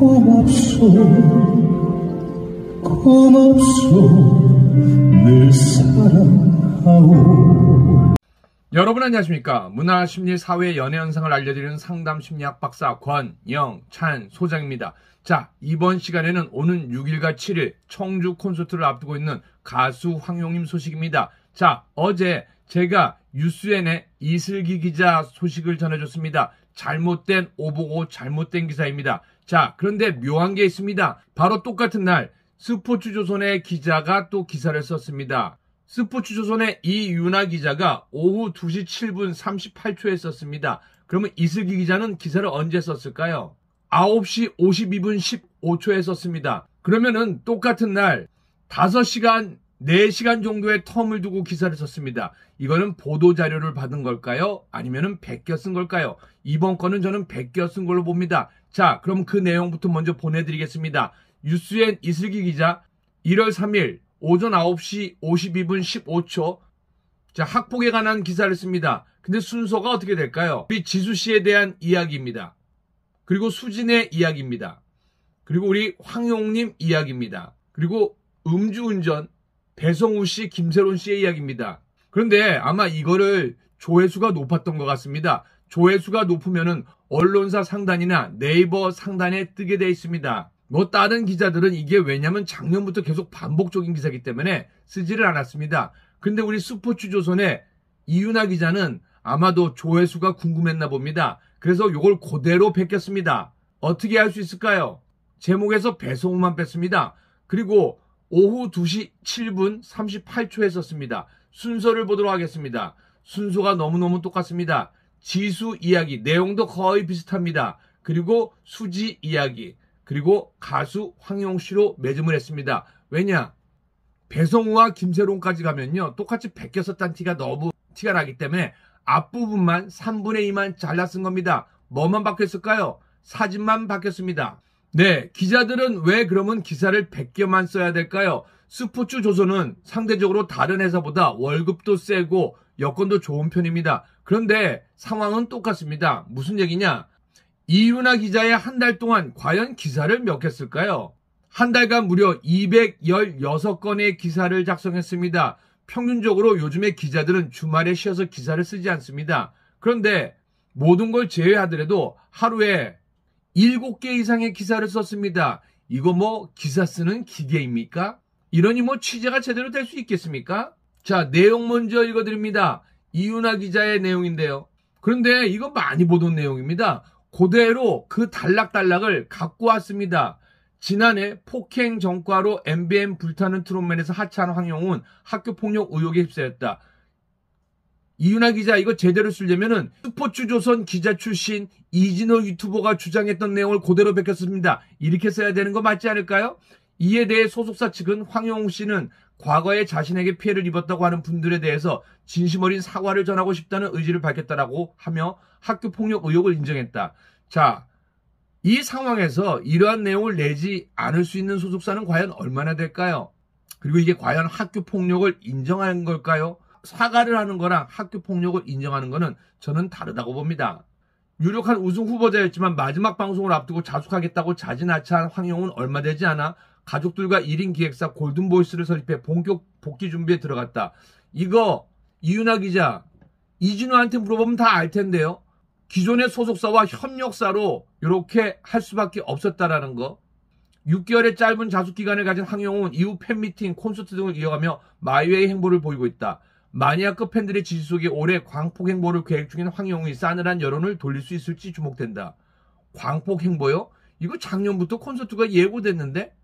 고맙소 늘 사랑하오. 여러분 안녕하십니까. 문화, 심리, 사회, 연애 현상을 알려드리는 상담 심리학 박사 권영찬 소장입니다. 자, 이번 시간에는 오는 6일과 7일 청주 콘서트를 앞두고 있는 가수 황용님 소식입니다. 자, 어제 제가 유스엔의 이슬기 기자 소식을 전해줬습니다. 잘못된 오보고 잘못된 기사입니다. 자, 그런데 묘한 게 있습니다. 바로 똑같은 날 스포츠조선의 기자가 또 기사를 썼습니다. 스포츠조선의 이윤아 기자가 오후 2시 7분 38초에 썼습니다. 그러면 이슬기 기자는 기사를 언제 썼을까요? 9시 52분 15초에 썼습니다. 그러면은 똑같은 날 5시간, 4시간 정도의 텀을 두고 기사를 썼습니다. 이거는 보도자료를 받은 걸까요? 아니면은 베껴 쓴 걸까요? 이번 건은 저는 베껴 쓴 걸로 봅니다. 자, 그럼 그 내용부터 먼저 보내드리겠습니다. 유스엔 이슬기 기자 1월 3일 오전 9시 52분 15초 자, 학폭에 관한 기사를 씁니다. 근데 순서가 어떻게 될까요? 우리 지수 씨에 대한 이야기입니다. 그리고 수진의 이야기입니다. 그리고 우리 황용님 이야기입니다. 그리고 음주운전 배성우 씨, 김세론 씨의 이야기입니다. 그런데 아마 이거를 조회수가 높았던 것 같습니다. 조회수가 높으면은 언론사 상단이나 네이버 상단에 뜨게 돼 있습니다. 뭐 다른 기자들은 이게 왜냐면 작년부터 계속 반복적인 기사이기 때문에 쓰지를 않았습니다. 근데 우리 스포츠조선의 이윤아 기자는 아마도 조회수가 궁금했나 봅니다. 그래서 이걸 그대로 베꼈습니다. 어떻게 할 수 있을까요? 제목에서 배성우만 뺐습니다. 그리고 오후 2시 7분 38초에 썼습니다. 순서를 보도록 하겠습니다. 순서가 너무너무 똑같습니다. 지수 이야기, 내용도 거의 비슷합니다. 그리고 수지 이야기, 그리고 가수 황용 씨로 매짐을 했습니다. 왜냐? 배성우와 김세론까지 가면요, 똑같이 베껴 썼다는 티가 너무 티가 나기 때문에 앞부분만 3분의 2만 잘라 쓴 겁니다. 뭐만 바뀌었을까요? 사진만 바뀌었습니다. 네, 기자들은 왜 그러면 기사를 베껴만 써야 될까요? 스포츠조선은 상대적으로 다른 회사보다 월급도 세고 여건도 좋은 편입니다. 그런데 상황은 똑같습니다. 무슨 얘기냐? 이윤아 기자의 한 달 동안 과연 기사를 몇 개 쓸까요? 한 달간 무려 216건의 기사를 작성했습니다. 평균적으로 요즘에 기자들은 주말에 쉬어서 기사를 쓰지 않습니다. 그런데 모든 걸 제외하더라도 하루에 7개 이상의 기사를 썼습니다. 이거 뭐 기사 쓰는 기계입니까? 이러니 뭐 취재가 제대로 될 수 있겠습니까? 자, 내용 먼저 읽어드립니다. 이윤아 기자의 내용인데요. 그런데 이거 많이 보던 내용입니다. 그대로 그 단락단락을 갖고 왔습니다. 지난해 폭행 전과로 MBN 불타는 트롯맨에서 하차한 황용은 학교폭력 의혹에 휩싸였다. 이윤아 기자 이거 제대로 쓰려면은 스포츠조선 기자 출신 이진호 유튜버가 주장했던 내용을 그대로 베꼈습니다. 이렇게 써야 되는 거 맞지 않을까요? 이에 대해 소속사 측은 황용 씨는 과거에 자신에게 피해를 입었다고 하는 분들에 대해서 진심 어린 사과를 전하고 싶다는 의지를 밝혔다라고 하며 학교폭력 의혹을 인정했다. 자, 이 상황에서 이러한 내용을 내지 않을 수 있는 소속사는 과연 얼마나 될까요? 그리고 이게 과연 학교폭력을 인정하는 걸까요? 사과를 하는 거랑 학교폭력을 인정하는 거는 저는 다르다고 봅니다. 유력한 우승 후보자였지만 마지막 방송을 앞두고 자숙하겠다고 자진하차한 황용은 얼마 되지 않아 가족들과 1인 기획사 골든보이스를 설립해 본격 복귀 준비에 들어갔다. 이거 이윤아 기자, 이진우한테 물어보면 다 알 텐데요. 기존의 소속사와 협력사로 이렇게 할 수밖에 없었다라는 거. 6개월의 짧은 자숙 기간을 가진 황용은 이후 팬미팅, 콘서트 등을 이어가며 마이웨이 행보를 보이고 있다. 마니아급 팬들의 지지 속에 올해 광폭 행보를 계획 중인 황용이 싸늘한 여론을 돌릴 수 있을지 주목된다. 광폭 행보요? 이거 작년부터 콘서트가 예고됐는데?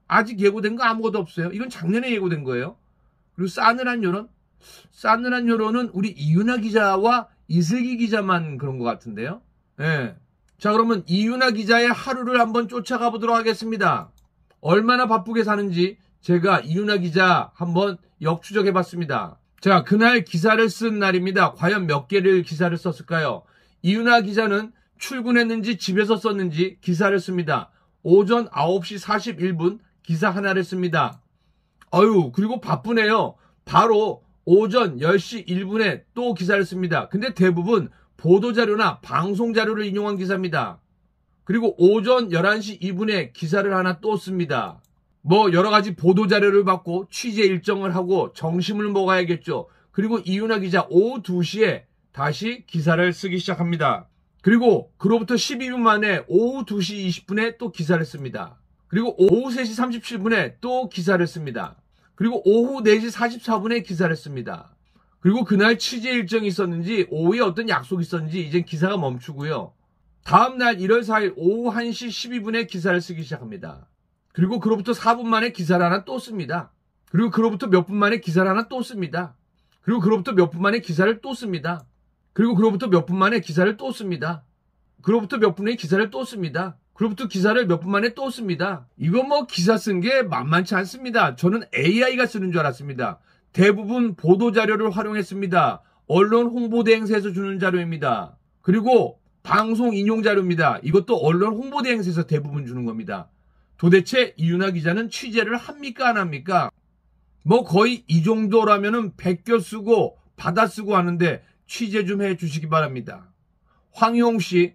아직 예고된 거 아무것도 없어요. 이건 작년에 예고된 거예요. 그리고 싸늘한 여론? 싸늘한 여론은 우리 이윤아 기자와 이슬기 기자만 그런 것 같은데요. 예. 자, 그러면 이윤아 기자의 하루를 한번 쫓아가 보도록 하겠습니다. 얼마나 바쁘게 사는지 제가 이윤아 기자 한번 역추적해 봤습니다. 자, 그날 기사를 쓴 날입니다. 과연 몇 개를 기사를 썼을까요? 이윤아 기자는 출근했는지 집에서 썼는지 기사를 씁니다. 오전 9시 41분 기사 하나를 씁니다. 그리고 바쁘네요. 바로 오전 10시 1분에 또 기사를 씁니다. 근데 대부분 보도자료나 방송자료를 인용한 기사입니다. 그리고 오전 11시 2분에 기사를 하나 또 씁니다. 뭐 여러 가지 보도자료를 받고 취재 일정을 하고 정심을 먹어야겠죠. 그리고 이윤아 기자 오후 2시에 다시 기사를 쓰기 시작합니다. 그리고 그로부터 12분 만에 오후 2시 20분에 또 기사를 씁니다. 그리고 오후 3시 37분에 또 기사를 씁니다. 그리고 오후 4시 44분에 기사를 씁니다. 그리고 그날 취재 일정이 있었는지 오후에 어떤 약속이 있었는지 이젠 기사가 멈추고요. 다음날 1월 4일 오후 1시 12분에 기사를 쓰기 시작합니다. 그리고 그로부터 4분 만에 기사를 하나 또 씁니다. 그리고 그로부터 몇 분 만에 기사를 하나 또 씁니다. 그리고 그로부터 몇 분 만에 기사를 또 씁니다. 그리고 그로부터 몇 분 만에 기사를 또 씁니다. 그로부터 몇 분에 기사를 또 씁니다. 그로부터 기사를 몇 분 만에 또 씁니다. 이거 뭐 기사 쓴 게 만만치 않습니다. 저는 AI가 쓰는 줄 알았습니다. 대부분 보도자료를 활용했습니다. 언론 홍보대행사에서 주는 자료입니다. 그리고 방송 인용자료입니다. 이것도 언론 홍보대행사에서 대부분 주는 겁니다. 도대체 이윤아 기자는 취재를 합니까 안 합니까? 뭐 거의 이 정도라면은 베껴 쓰고 받아 쓰고 하는데 취재 좀 해 주시기 바랍니다. 황희홍 씨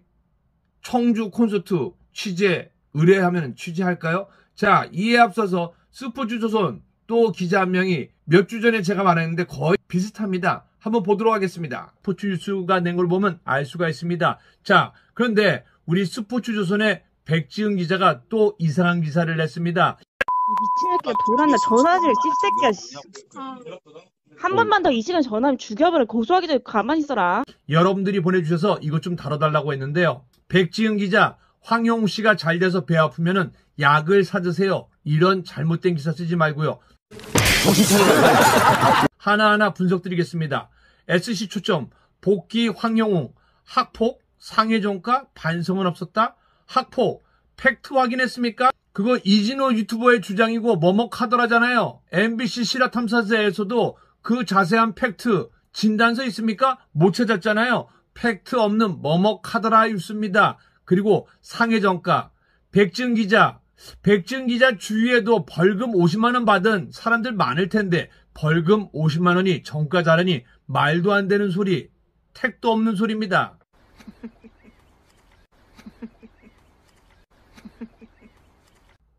청주 콘서트 취재 의뢰하면 취재할까요? 자, 이에 앞서서 스포츠조선 또 기자 한 명이 몇 주 전에 제가 말했는데 거의 비슷합니다. 한번 보도록 하겠습니다. 스포츠뉴스가 낸 걸 보면 알 수가 있습니다. 자, 그런데 우리 스포츠조선의 백지은 기자가 또 이상한 기사를 냈습니다. 미친 새끼가 돌았나 전화질 씹새끼야. 한 번만 더 이 시간 전화하면 죽여버려. 고소하기 전에 가만히 있어라. 여러분들이 보내주셔서 이것 좀 다뤄달라고 했는데요. 백지은 기자, 황용 씨가 잘 돼서 배 아프면은 약을 사드세요. 이런 잘못된 기사 쓰지 말고요. 하나하나 분석드리겠습니다. SC 초점, 복귀 황용웅, 학폭, 상해종가, 반성은 없었다? 학폭, 팩트 확인했습니까? 그거 이진호 유튜버의 주장이고 머뭇하더라잖아요. MBC 실화탐사제에서도 그 자세한 팩트, 진단서 있습니까? 못 찾았잖아요. 팩트 없는 머뭇하더라 뉴스입니다. 그리고 상해정가, 백지은 기자 주위에도 벌금 50만 원 받은 사람들 많을 텐데 벌금 50만 원이 정가자라니 말도 안 되는 소리, 택도 없는 소리입니다.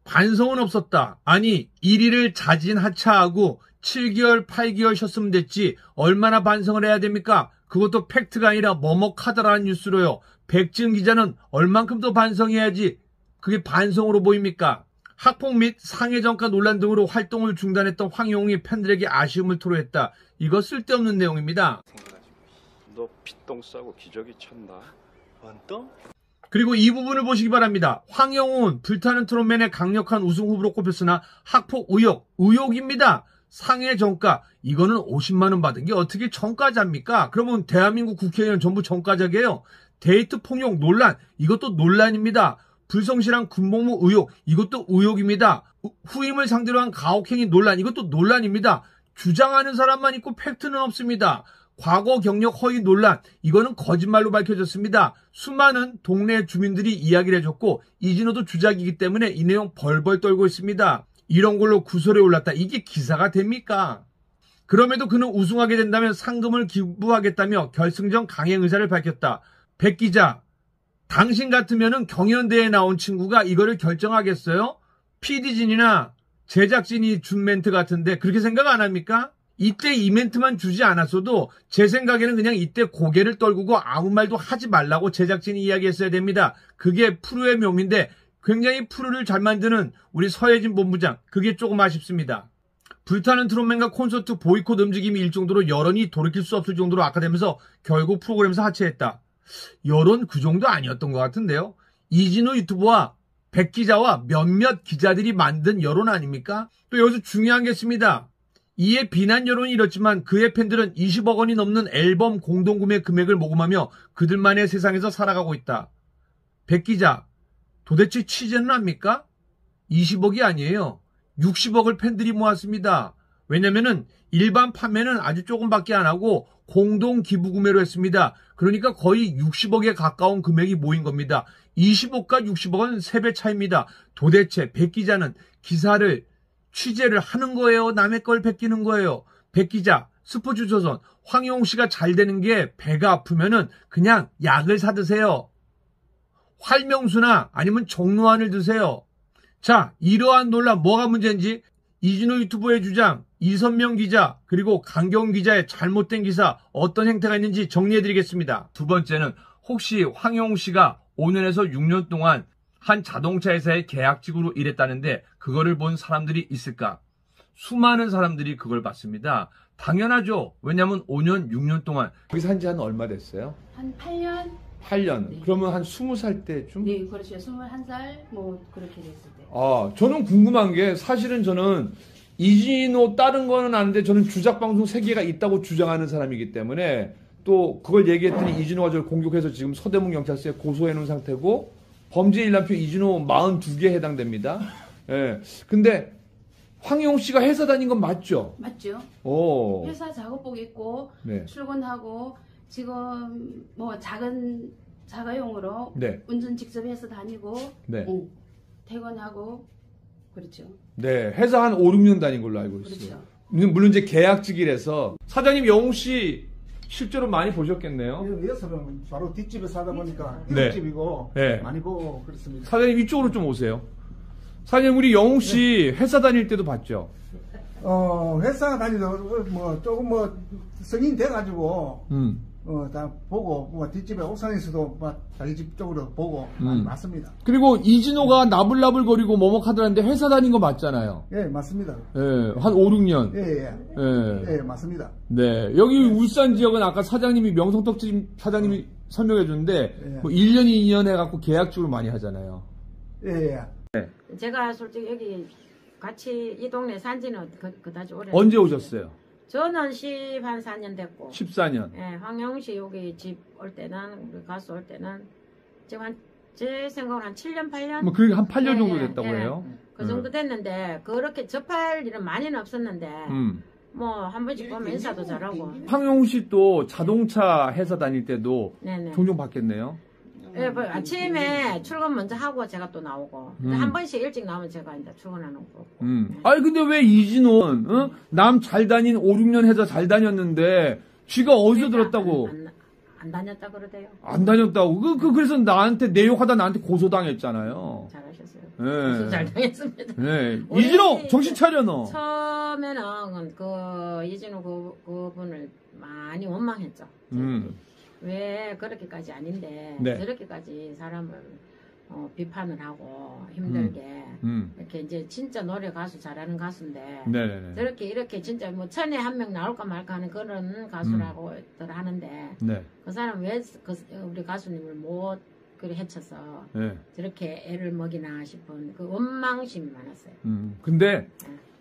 반성은 없었다. 아니 1위를 자진하차하고 7개월 8개월 쉬었으면 됐지 얼마나 반성을 해야 됩니까? 그것도 팩트가 아니라 머뭇하더라는 뉴스로요. 백지은 기자는 얼만큼 더 반성해야지 그게 반성으로 보입니까? 학폭 및 상해정가 논란 등으로 활동을 중단했던 황용웅이 팬들에게 아쉬움을 토로했다. 이거 쓸데없는 내용입니다. 너 핏똥 싸고 기저귀 쳤나? 원똥? 그리고 이 부분을 보시기 바랍니다. 황용웅은 불타는 트롯맨의 강력한 우승 후보로 꼽혔으나 학폭 의혹입니다. 상해정가 이거는 50만 원 받은 게 어떻게 정가자입니까? 그러면 대한민국 국회의원 전부 정가자게요. 데이트 폭력 논란 이것도 논란입니다. 불성실한 군복무 의혹 이것도 의혹입니다. 후임을 상대로 한 가혹행위 논란 이것도 논란입니다. 주장하는 사람만 있고 팩트는 없습니다. 과거 경력 허위 논란 이거는 거짓말로 밝혀졌습니다. 수많은 동네 주민들이 이야기를 해줬고 이진호도 주작이기 때문에 이 내용 벌벌 떨고 있습니다. 이런 걸로 구설에 올랐다. 이게 기사가 됩니까? 그럼에도 그는 우승하게 된다면 상금을 기부하겠다며 결승전 강행 의사를 밝혔다. 백 기자, 당신 같으면은 경연대회에 나온 친구가 이거를 결정하겠어요? PD진이나 제작진이 준 멘트 같은데 그렇게 생각 안 합니까? 이때 이 멘트만 주지 않았어도 제 생각에는 그냥 이때 고개를 떨구고 아무 말도 하지 말라고 제작진이 이야기했어야 됩니다. 그게 프로의 묘미인데 굉장히 프로를 잘 만드는 우리 서혜진 본부장 그게 조금 아쉽습니다. 불타는 트롯맨과 콘서트 보이콧 움직임이 일 정도로 여론이 돌이킬 수 없을 정도로 악화되면서 결국 프로그램에서 하차했다. 여론 그 정도 아니었던 것 같은데요. 이진호 유튜버와 백 기자와 몇몇 기자들이 만든 여론 아닙니까? 또 여기서 중요한 게 있습니다. 이에 비난 여론이 이렇지만 그의 팬들은 20억 원이 넘는 앨범 공동구매 금액을 모금하며 그들만의 세상에서 살아가고 있다. 백 기자, 도대체 취재는 합니까? 20억이 아니에요. 60억을 팬들이 모았습니다. 왜냐면은 일반 판매는 아주 조금밖에 안 하고 공동 기부 구매로 했습니다. 그러니까 거의 60억에 가까운 금액이 모인 겁니다. 20억과 60억은 3배 차이입니다. 도대체 백 기자는 기사를 취재를 하는 거예요? 남의 걸 베끼는 거예요? 백 기자, 스포츠조선, 황용웅 씨가 잘 되는 게 배가 아프면은 그냥 약을 사드세요. 활명수나 아니면 정로환을 드세요. 자, 이러한 논란 뭐가 문제인지 이진호 유튜버의 주장, 이선명 기자, 그리고 강경훈 기자의 잘못된 기사 어떤 행태가 있는지 정리해드리겠습니다. 두 번째는 혹시 황영웅 씨가 5년에서 6년 동안 한 자동차 회사의 계약직으로 일했다는데 그거를 본 사람들이 있을까? 수많은 사람들이 그걸 봤습니다. 당연하죠. 왜냐하면 5년, 6년 동안 거기서 한지 한 얼마 됐어요? 한 8년? 8년. 네. 그러면 한 20살 때쯤? 네, 그렇죠. 21살 뭐 그렇게 됐을 때. 저는 궁금한 게 사실은 저는 이진호 다른 거는 아는데 저는 주작방송 3개가 있다고 주장하는 사람이기 때문에 또 그걸 얘기했더니 이진호가 저를 공격해서 지금 서대문 경찰서에 고소해 놓은 상태고 범죄 일람표 이진호 42개에 해당됩니다. 예. 근데 황영웅 씨가 회사 다닌 건 맞죠? 맞죠? 오. 회사 작업복 입고 네. 출근하고 지금 뭐 작은 자가용으로 네. 운전 직접 해서 다니고 네. 퇴근하고 그렇죠. 네. 회사 한 5, 6년 다닌 걸로 알고 있어요. 그렇죠. 물론 이제 계약직이라서 사장님 영웅 씨 실제로 많이 보셨겠네요. 여기서는 바로 뒷집에 사다 보니까 네. 뒷집이고 네. 많이 보고 그렇습니다. 사장님 이쪽으로 좀 오세요. 사장님 우리 영웅 씨 회사 다닐 때도 봤죠? 회사 다니도 뭐 조금 뭐 성인 돼가지고 다 보고 뭐 뒷집에 옥상에서도 막 자기 집 쪽으로 보고 맞습니다. 그리고 이진호가 나불나불 거리고 뭐뭐하더라는데 회사 다닌 거 맞잖아요. 예, 맞습니다. 예, 한 5, 6년. 예, 맞습니다. 네. 여기 울산 지역은 아까 사장님이 명성떡집 사장님이 설명해 줬는데 뭐 1년, 2년 해갖고 계약직으로 많이 하잖아요. 예. 제가 솔직히 여기 같이 이 동네 산지는 그다지 오래. 언제 오셨어요? 저는 한 4년 됐고. 14년. 예, 황영웅 씨 여기 집 올 때는 우리 가수 올 때는 지금 제 생각으로 한 7년, 8년? 뭐 그게 한 8년 정도 예, 됐다고 예. 해요? 그 정도 됐는데 그렇게 접할 일은 많이는 없었는데 뭐 한 번씩 보면 인사도 잘하고. 황영웅 씨 또 자동차 회사 다닐 때도 네네. 종종 봤겠네요? 예, 뭐 아침에 출근 먼저 하고 제가 또 나오고 한 번씩 일찍 나오면 제가 이제 출근하는 거고. 아니 근데 왜 이진호는 남 잘 다닌 5, 6년 회사 잘 다녔는데 쥐가 어디서 들었다고? 안 다녔다 그러대요. 안 다녔다고? 그래서 나한테 내 욕하다 나한테 고소당했잖아요. 잘하셨어요. 네. 고소 잘 당했습니다. 네. 우리 이진호 정신 차려 너. 처음에는 그 이진호 그분을 많이 원망했죠. 왜 그렇게까지 아닌데 네. 저렇게까지 사람을 비판을 하고 힘들게 이렇게 이제 진짜 노래 가수 잘하는 가수인데 네네네. 저렇게 이렇게 진짜 뭐 천에 한 명 나올까 말까 하는 그런 가수라고들 하는데 네. 그 사람 왜 우리 가수님을 못 그래 해쳐서 네. 저렇게 애를 먹이나 싶은 그 원망심이 많았어요. 근데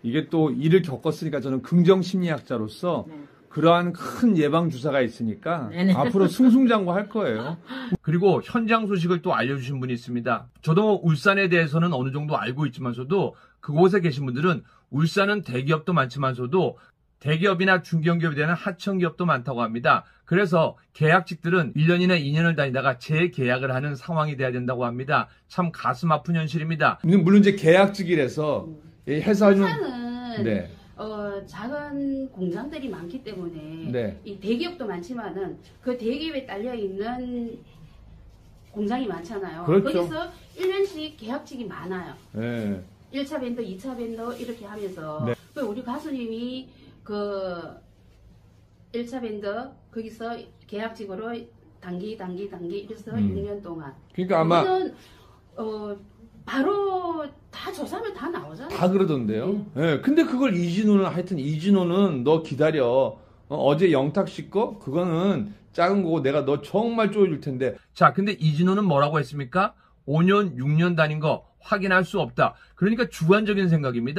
이게 또 일을 겪었으니까 저는 긍정 심리학자로서 네. 그러한 큰 예방 주사가 있으니까 네네. 앞으로 승승장구할 거예요. 그리고 현장 소식을 또 알려주신 분이 있습니다. 저도 울산에 대해서는 어느 정도 알고 있지만서도 그곳에 계신 분들은 울산은 대기업도 많지만서도 대기업이나 중견기업에 대한 하청기업도 많다고 합니다. 그래서 계약직들은 1년이나 2년을 다니다가 재계약을 하는 상황이 돼야 된다고 합니다. 참 가슴 아픈 현실입니다. 물론 이제 계약직이라서 회사는 네. 작은 공장들이 많기 때문에 네. 이 대기업도 많지만은 그 대기업에 딸려 있는 공장이 많잖아요. 그렇죠. 거기서 1년씩 계약직이 많아요. 네. 1차 밴더, 2차 밴더 이렇게 하면서 네. 그 우리 가수님이 그 1차 밴더 거기서 계약직으로 단기 이래서 6년 동안. 그러니까 아마 그거는 바로 다 조사하면 다 나오잖아요. 다 그러던데요. 예. 근데 그걸 이진호는 너 기다려. 어제 영탁 씨 거 그거는 작은 거고 내가 너 정말 쪼여줄 텐데. 자, 근데 이진호는 뭐라고 했습니까? 5년, 6년 다닌 거 확인할 수 없다. 그러니까 주관적인 생각입니다.